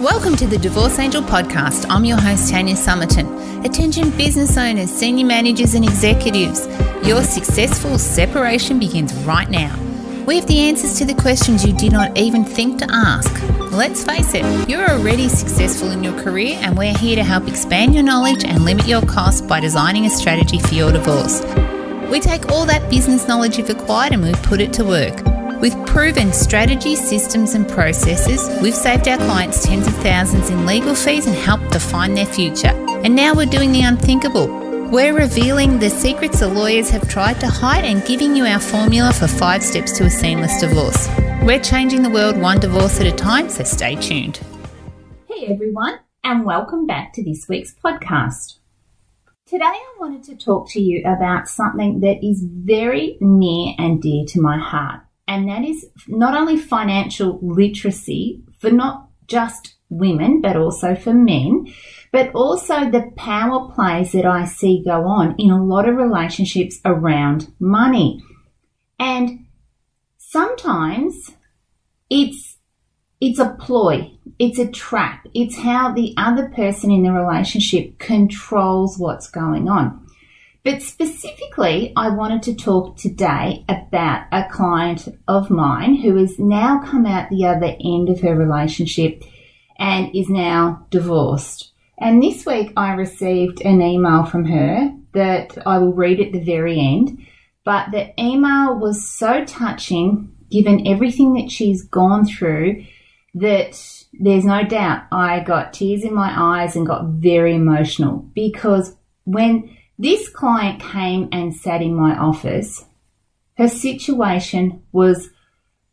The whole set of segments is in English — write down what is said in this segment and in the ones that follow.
Welcome to the Divorce Angel podcast. I'm your host, Tanya Summerton. Attention business owners, senior managers and executives. Your successful separation begins right now. We have the answers to the questions you did not even think to ask. Let's face it, you're already successful in your career and we're here to help expand your knowledge and limit your costs by designing a strategy for your divorce. We take all that business knowledge you've acquired and we put it to work. With proven strategies, systems and processes, we've saved our clients tens of thousands in legal fees and helped define their future. And now we're doing the unthinkable. We're revealing the secrets the lawyers have tried to hide and giving you our formula for 5 steps to a seamless divorce. We're changing the world one divorce at a time, so stay tuned. Hey everyone, and welcome back to this week's podcast. Today I wanted to talk to you about something that is very near and dear to my heart. And that is not only financial literacy for not just women, but also for men, but also the power plays that I see go on in a lot of relationships around money. And sometimes it's a ploy, it's a trap, it's how the other person in the relationship controls what's going on. But specifically, I wanted to talk today about a client of mine who has now come out the other end of her relationship and is now divorced. And this week I received an email from her that I will read at the very end. But the email was so touching, given everything that she's gone through, that there's no doubt I got tears in my eyes and got very emotional. Because when this client came and sat in my office, her situation was,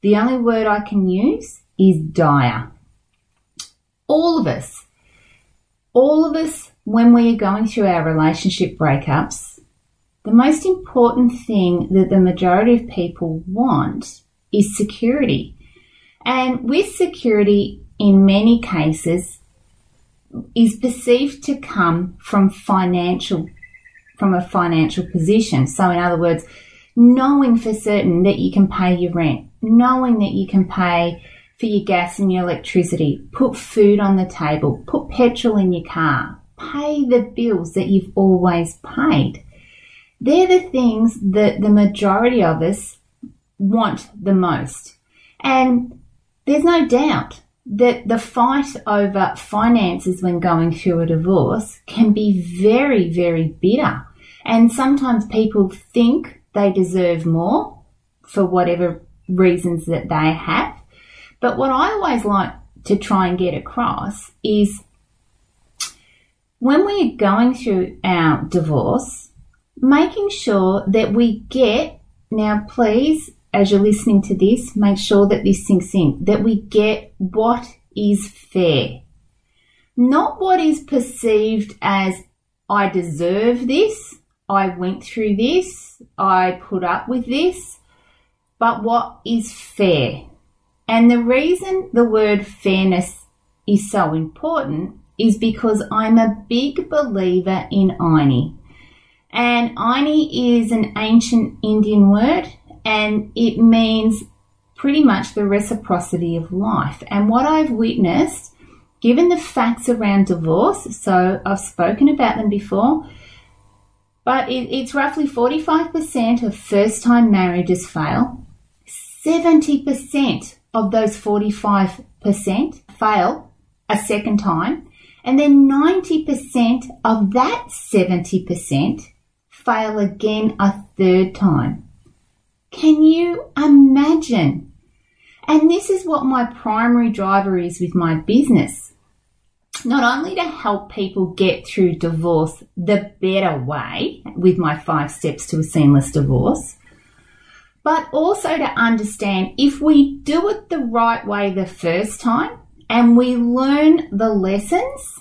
the only word I can use is dire. All of us, when we are going through our relationship breakups, the most important thing that the majority of people want is security. And with security, in many cases, is perceived to come from a financial position. So in other words, knowing for certain that you can pay your rent, knowing that you can pay for your gas and your electricity, put food on the table, put petrol in your car, pay the bills that you've always paid. They're the things that the majority of us want the most. And there's no doubt that the fight over finances when going through a divorce can be very, very bitter. And sometimes people think they deserve more for whatever reasons that they have. But what I always like to try and get across is when we're going through our divorce, making sure that we get, now please, as you're listening to this, make sure that this sinks in, that we get what is fair. Not what is perceived as, I deserve this, I went through this, I put up with this, but what is fair. And the reason the word fairness is so important is because I'm a big believer in Aini. And Aini is an ancient Indian word, and it means pretty much the reciprocity of life. And what I've witnessed, given the facts around divorce, so I've spoken about them before, but it's roughly 45% of first-time marriages fail. 70% of those 45% fail a second time. And then 90% of that 70% fail again a third time. Can you imagine? And this is what my primary driver is with my business. Not only to help people get through divorce the better way with my 5 steps to a seamless divorce, but also to understand if we do it the right way the first time and we learn the lessons,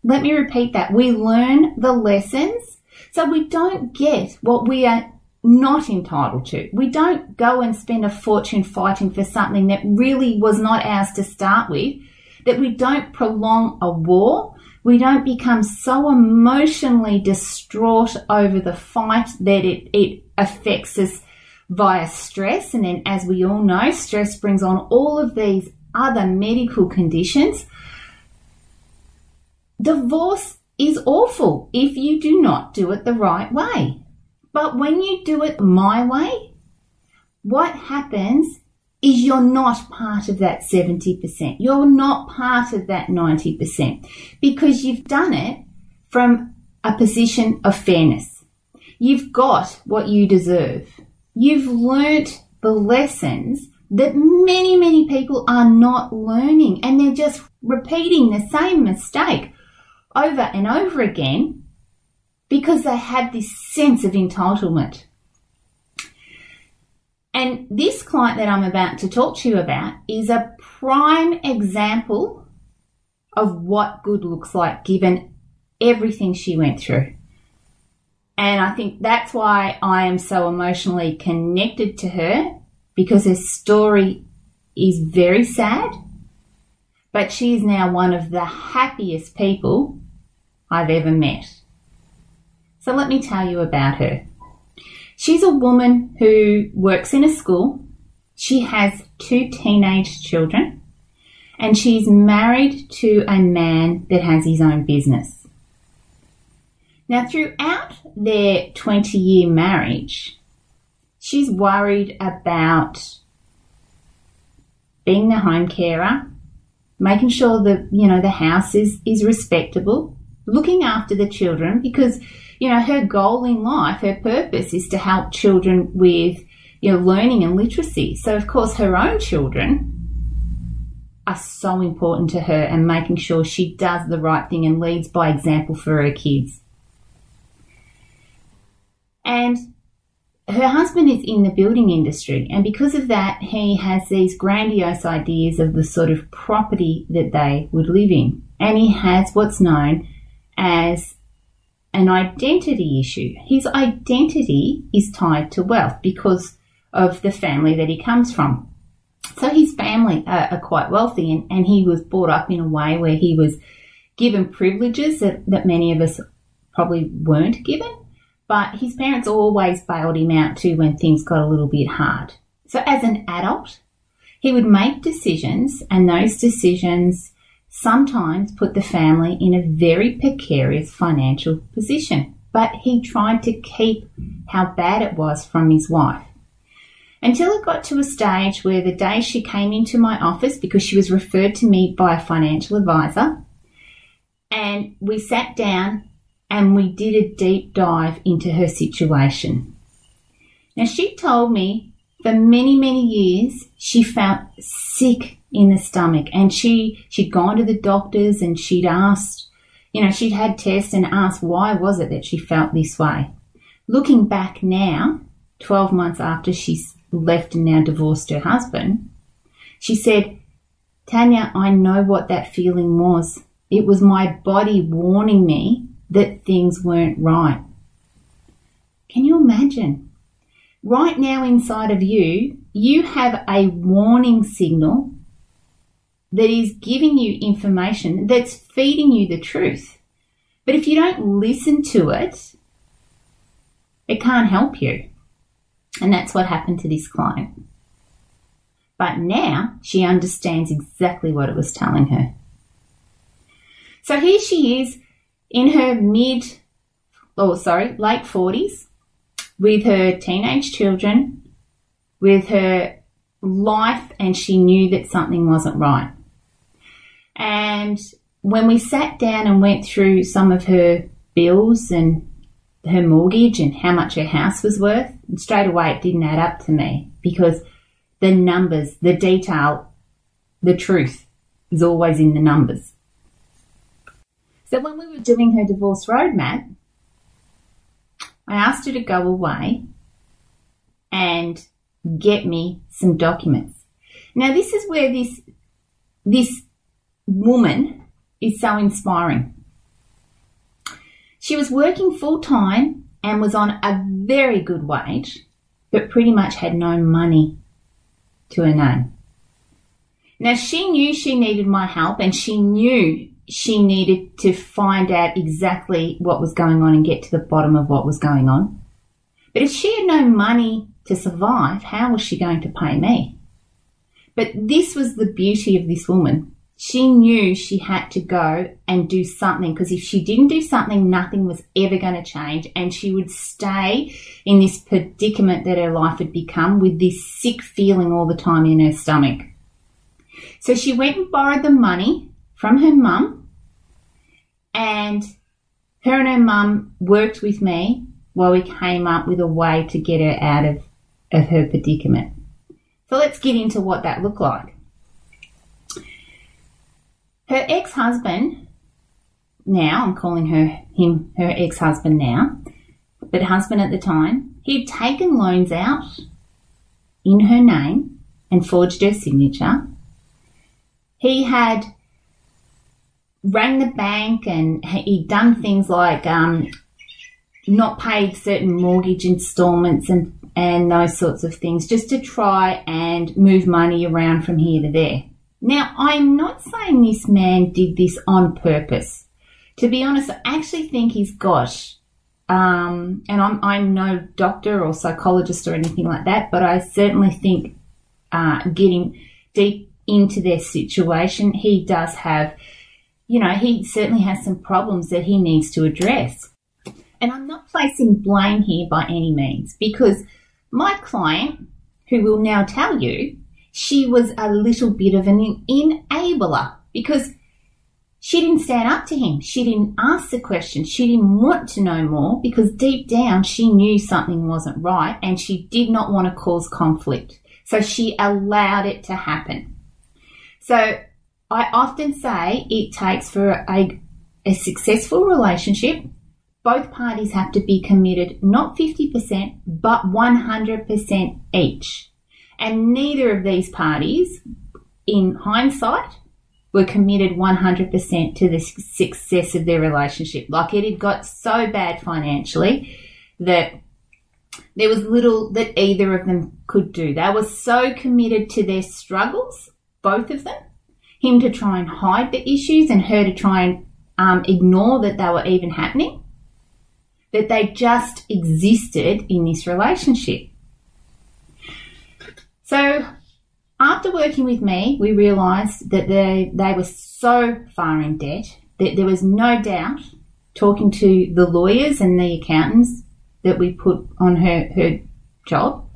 let me repeat that, we learn the lessons so we don't get what we are not entitled to. We don't go and spend a fortune fighting for something that really was not ours to start with, that we don't prolong a war, we don't become so emotionally distraught over the fight that it affects us via stress. And then, as we all know, stress brings on all of these other medical conditions. Divorce is awful if you do not do it the right way. But when you do it my way, what happens is you're not part of that 70%. You're not part of that 90% because you've done it from a position of fairness. You've got what you deserve. You've learnt the lessons that many, many people are not learning, and they're just repeating the same mistake over and over again because they have this sense of entitlement. And this client that I'm about to talk to you about is a prime example of what good looks like given everything she went through. And I think that's why I am so emotionally connected to her, because her story is very sad, but she is now one of the happiest people I've ever met. So let me tell you about her. She's a woman who works in a school. She has 2 teenage children, and she's married to a man that has his own business. Now, throughout their 20-year marriage, she's worried about being the home carer, making sure that, the house is respectable, looking after the children, because her goal in life, her purpose is to help children with, learning and literacy. So, of course, her own children are so important to her, and making sure she does the right thing and leads by example for her kids. And her husband is in the building industry, and because of that, he has these grandiose ideas of the sort of property that they would live in. And he has what's known as an identity issue. His identity is tied to wealth because of the family that he comes from. So his family are quite wealthy, and he was brought up in a way where he was given privileges that many of us probably weren't given. But his parents always bailed him out too when things got a little bit hard. So as an adult, he would make decisions, and those decisions sometimes put the family in a very precarious financial position. But he tried to keep how bad it was from his wife. Until it got to a stage where the day she came into my office, because she was referred to me by a financial advisor, and we sat down and we did a deep dive into her situation. Now, she told me for many, many years she felt sick in the stomach, and she'd gone to the doctors and she'd asked, she'd had tests and asked why was it that she felt this way. Looking back now, 12 months after she's left and now divorced her husband, she said, "Tanya, I know what that feeling was. It was my body warning me that things weren't right." Can you imagine? Right now inside of you, you have a warning signal that is giving you information that's feeding you the truth. But if you don't listen to it, it can't help you. And that's what happened to this client. But now she understands exactly what it was telling her. So here she is in her late 40s, with her teenage children, with her life, and she knew that something wasn't right. And when we sat down and went through some of her bills and her mortgage and how much her house was worth, and straight away it didn't add up to me, because the numbers, the detail, the truth is always in the numbers. So when we were doing her divorce roadmap, I asked her to go away and get me some documents. Now, this is where this woman is so inspiring. She was working full-time and was on a very good wage, but pretty much had no money to her name. Now, she knew she needed my help, and she knew she needed to find out exactly what was going on and get to the bottom of what was going on. But if she had no money to survive, how was she going to pay me? But this was the beauty of this woman. she knew she had to go and do something, because if she didn't do something, nothing was ever going to change, and she would stay in this predicament that her life had become, with this sick feeling all the time in her stomach. So she went and borrowed the money from her mum, and her mum worked with me while we came up with a way to get her out of her predicament. So let's get into what that looked like. Her ex-husband, now I'm calling him her ex-husband now, but husband at the time, he'd taken loans out in her name and forged her signature. He had rang the bank and he'd done things like not paid certain mortgage installments and those sorts of things, just to try and move money around from here to there. Now, I'm not saying this man did this on purpose. To be honest, I actually think he's got, and I'm no doctor or psychologist or anything like that, but I certainly think getting deep into their situation, he does have, he certainly has some problems that he needs to address. And I'm not placing blame here by any means, because my client, who will now tell you, she was a little bit of an enabler, because she didn't stand up to him. She didn't ask the questions. She didn't want to know more, because deep down she knew something wasn't right and she did not want to cause conflict. So she allowed it to happen. So I often say it takes for a successful relationship, both parties have to be committed, not 50%, but 100% each. And neither of these parties, in hindsight, were committed 100% to the success of their relationship. Like, it had got so bad financially that there was little that either of them could do. They were so committed to their struggles, both of them, him to try and hide the issues and her to try and ignore that they were even happening, that they just existed in this relationship. So after working with me, we realised that they were so far in debt that there was no doubt, talking to the lawyers and the accountants that we put on her job,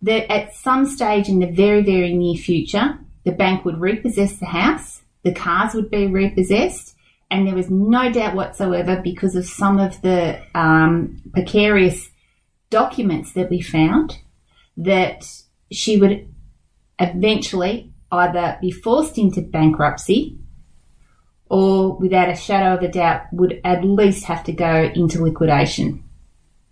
that at some stage in the very, very near future, the bank would repossess the house, the cars would be repossessed, and there was no doubt whatsoever, because of some of the precarious documents that we found, that she would eventually either be forced into bankruptcy or, without a shadow of a doubt, would at least have to go into liquidation.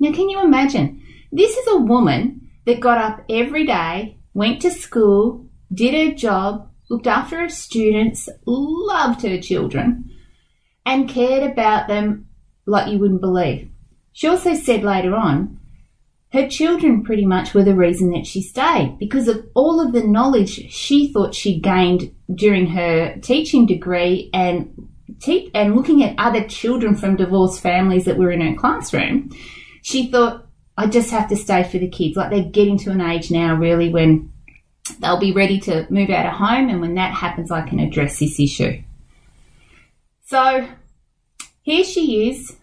Now, can you imagine? This is a woman that got up every day, went to school, did her job, looked after her students, loved her children, and cared about them like you wouldn't believe. She also said later on, her children pretty much were the reason that she stayed, because of all of the knowledge she thought she gained during her teaching degree and looking at other children from divorced families that were in her classroom. She thought, I just have to stay for the kids. Like, they're getting to an age now really when they'll be ready to move out of home, and when that happens, I can address this issue. So here she is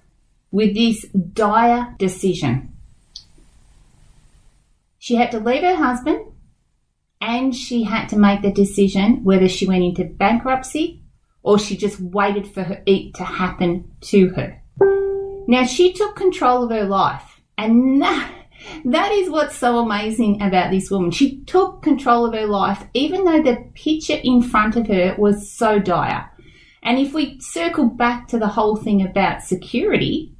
with this dire decision. She had to leave her husband, and she had to make the decision whether she went into bankruptcy or she just waited for it to happen to her. Now, she took control of her life, and that is what's so amazing about this woman. She took control of her life, even though the picture in front of her was so dire. And if we circle back to the whole thing about security,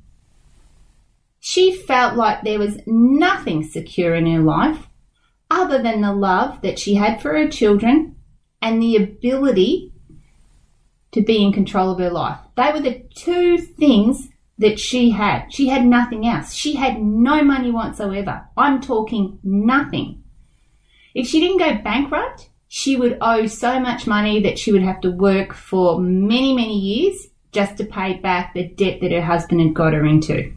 she felt like there was nothing secure in her life other than the love that she had for her children and the ability to be in control of her life. They were the two things that she had. She had nothing else. She had no money whatsoever. I'm talking nothing. If she didn't go bankrupt, she would owe so much money that she would have to work for many, many years just to pay back the debt that her husband had got her into.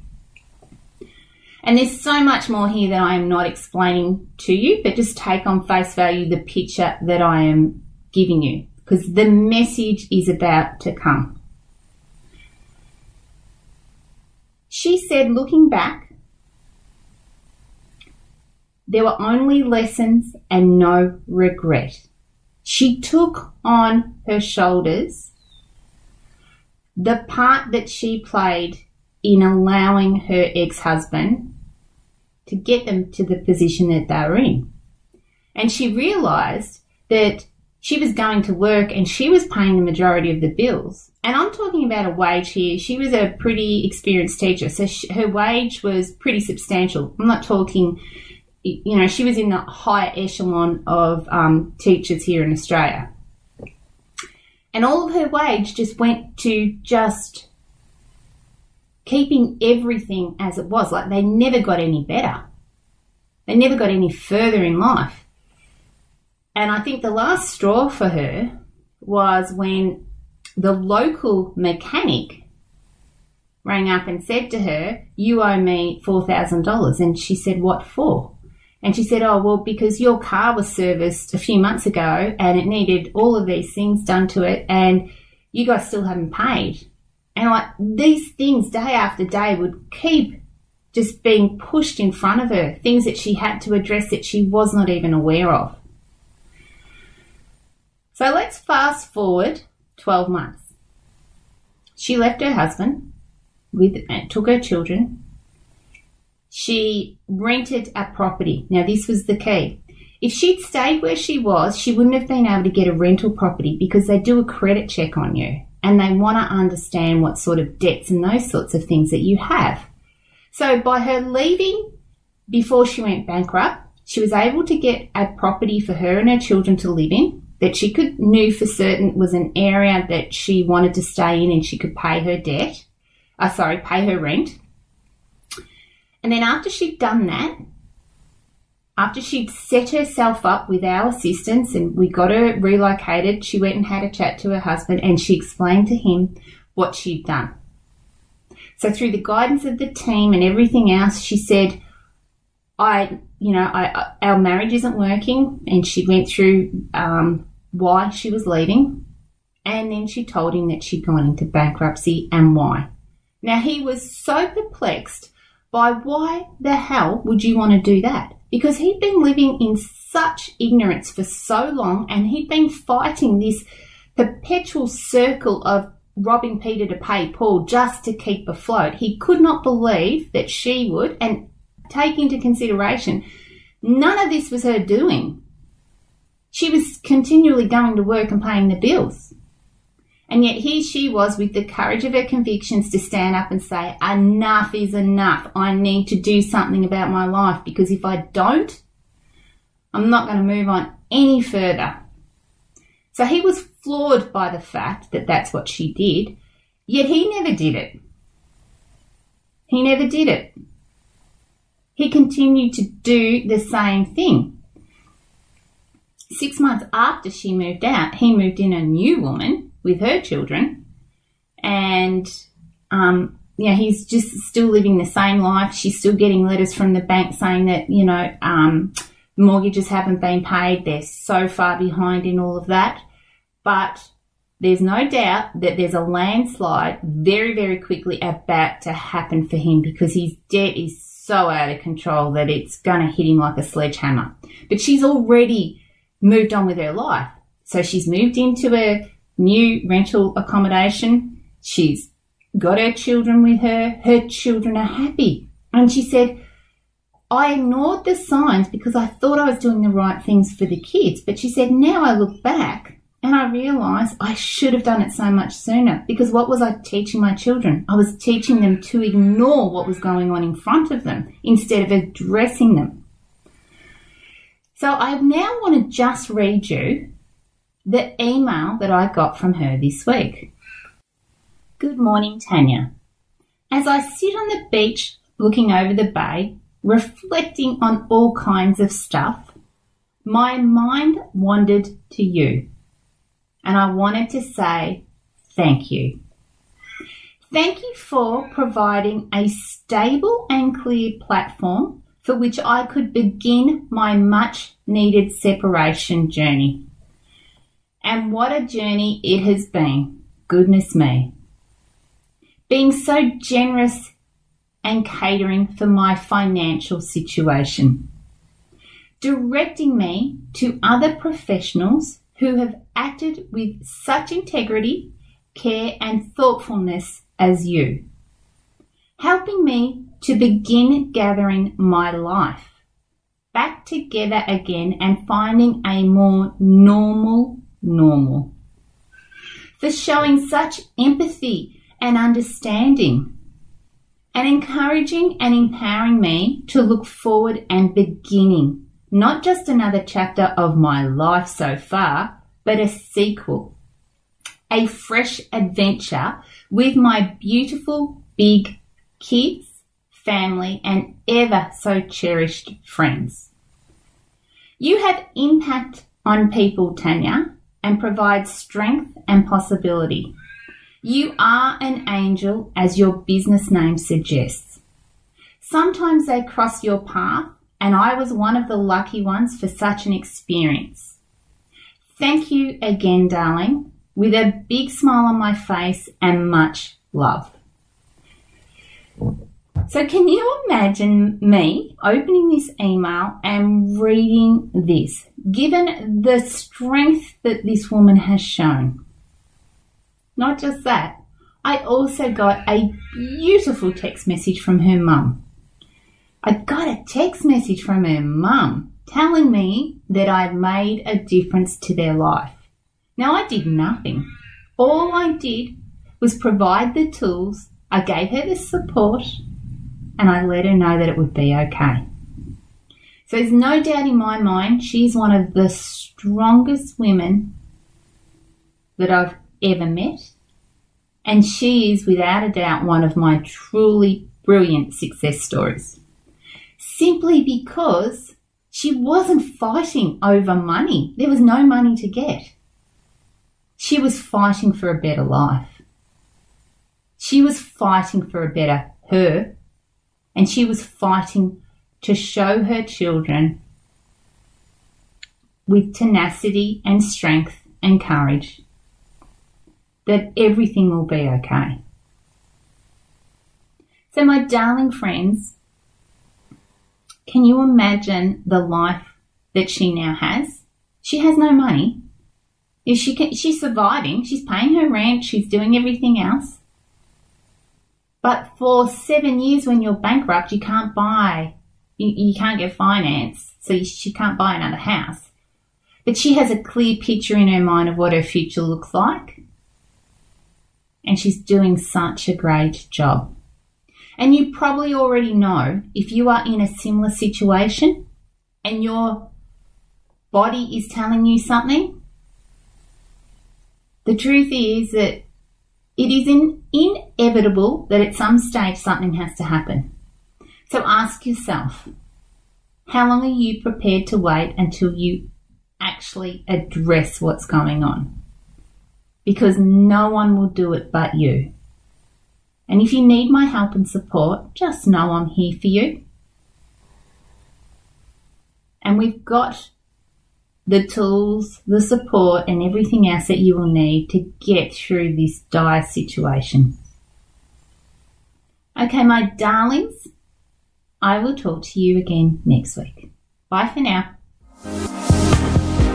And there's so much more here that I am not explaining to you, but just take on face value the picture that I am giving you. because the message is about to come. She said, looking back, there were only lessons and no regret. She took on her shoulders the part that she played in allowing her ex-husband to get them to the position that they were in. And she realised that she was going to work and she was paying the majority of the bills. And I'm talking about a wage here. She was a pretty experienced teacher, so her wage was pretty substantial. I'm not talking, she was in the higher echelon of teachers here in Australia. And all of her wage just went to just keeping everything as it was. Like, they never got any better. They never got any further in life. And I think the last straw for her was when the local mechanic rang up and said to her, "You owe me $4,000. And she said, "What for?" And she said, "Oh, well, because your car was serviced a few months ago and it needed all of these things done to it and you guys still haven't paid." And like, these things day after day would keep just being pushed in front of her, things that she had to address that she was not even aware of. So let's fast forward 12 months. She left her husband, took her children. She rented a property. Now, this was the key. If she'd stayed where she was, she wouldn't have been able to get a rental property because they do a credit check on you and they want to understand what sort of debts and those sorts of things that you have. So by her leaving before she went bankrupt, she was able to get a property for her and her children to live in that she knew for certain was an area that she wanted to stay in and she could pay her pay her rent. And then after she'd done that, after she'd set herself up with our assistance and we got her relocated, she went and had a chat to her husband and she explained to him what she'd done. So through the guidance of the team and everything else, she said, our marriage isn't working, and she went through why she was leaving, and then she told him that she'd gone into bankruptcy and why. Now, he was so perplexed by why the hell would you want to do that? Because he'd been living in such ignorance for so long and he'd been fighting this perpetual circle of robbing Peter to pay Paul just to keep afloat. He could not believe that she would, and take into consideration, none of this was her doing. She was continually going to work and paying the bills. And yet here she was with the courage of her convictions to stand up and say, enough is enough. I need to do something about my life, because if I don't, I'm not going to move on any further. So he was floored by the fact that that's what she did, yet he never did it. He never did it. He continued to do the same thing. 6 months after she moved out, he moved in a new woman with her children, and he's just still living the same life. She's still getting letters from the bank saying that mortgages haven't been paid. They're so far behind in all of that. But there's no doubt that there's a landslide very, very quickly about to happen for him, because his debt is so out of control that it's going to hit him like a sledgehammer. But she's already moved on with her life. So she's moved into a new rental accommodation. She's got her children with her. Her children are happy. And she said, I ignored the signs because I thought I was doing the right things for the kids. But she said, now I look back and I realise I should have done it so much sooner, because what was I teaching my children? I was teaching them to ignore what was going on in front of them instead of addressing them. So I now want to just read you the email that I got from her this week. Good morning, Tanya. As I sit on the beach looking over the bay, reflecting on all kinds of stuff, my mind wandered to you. And I wanted to say thank you. Thank you for providing a stable and clear platform for which I could begin my much needed separation journey. And what a journey it has been. Goodness me. Being so generous and catering for my financial situation. Directing me to other professionals who have acted with such integrity, care and thoughtfulness as you. Helping me to begin gathering my life back together again and finding a more normal. For showing such empathy and understanding and encouraging and empowering me to look forward and beginning not just another chapter of my life so far, but a sequel, a fresh adventure with my beautiful big kids, family, and ever so cherished friends. You have impact on people, Tanya, and provide strength and possibility. You are an angel, as your business name suggests. Sometimes they cross your path, and I was one of the lucky ones for such an experience. Thank you again, darling, with a big smile on my face and much love. So can you imagine me opening this email and reading this, given the strength that this woman has shown? Not just that, I also got a beautiful text message from her mum. I got a text message from her mum telling me that I'd made a difference to their life. Now, I did nothing. All I did was provide the tools, I gave her the support, and I let her know that it would be okay. So there's no doubt in my mind she's one of the strongest women that I've ever met, and she is without a doubt one of my truly brilliant success stories. Simply because she wasn't fighting over money. There was no money to get. She was fighting for a better life. She was fighting for a better her, and she was fighting to show her children with tenacity and strength and courage that everything will be okay. So my darling friends, can you imagine the life that she now has? She has no money. She's surviving. She's paying her rent. She's doing everything else. But for 7 years when you're bankrupt, you can't buy, you can't get finance. So she can't buy another house. But she has a clear picture in her mind of what her future looks like. And she's doing such a great job. And you probably already know, if you are in a similar situation and your body is telling you something, the truth is that it is inevitable that at some stage something has to happen. So ask yourself, how long are you prepared to wait until you actually address what's going on? Because no one will do it but you. And if you need my help and support, just know I'm here for you. And we've got the tools, the support, and everything else that you will need to get through this dire situation. Okay, my darlings, I will talk to you again next week. Bye for now.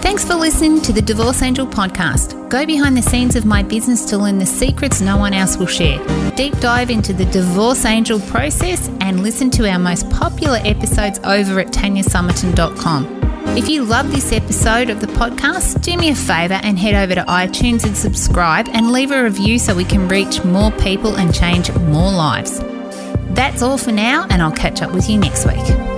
Thanks for listening to the Divorce Angel podcast. Go behind the scenes of my business to learn the secrets no one else will share. Deep dive into the Divorce Angel process and listen to our most popular episodes over at tanyasummerton.com. If you love this episode of the podcast, do me a favour and head over to iTunes and subscribe and leave a review so we can reach more people and change more lives. That's all for now, and I'll catch up with you next week.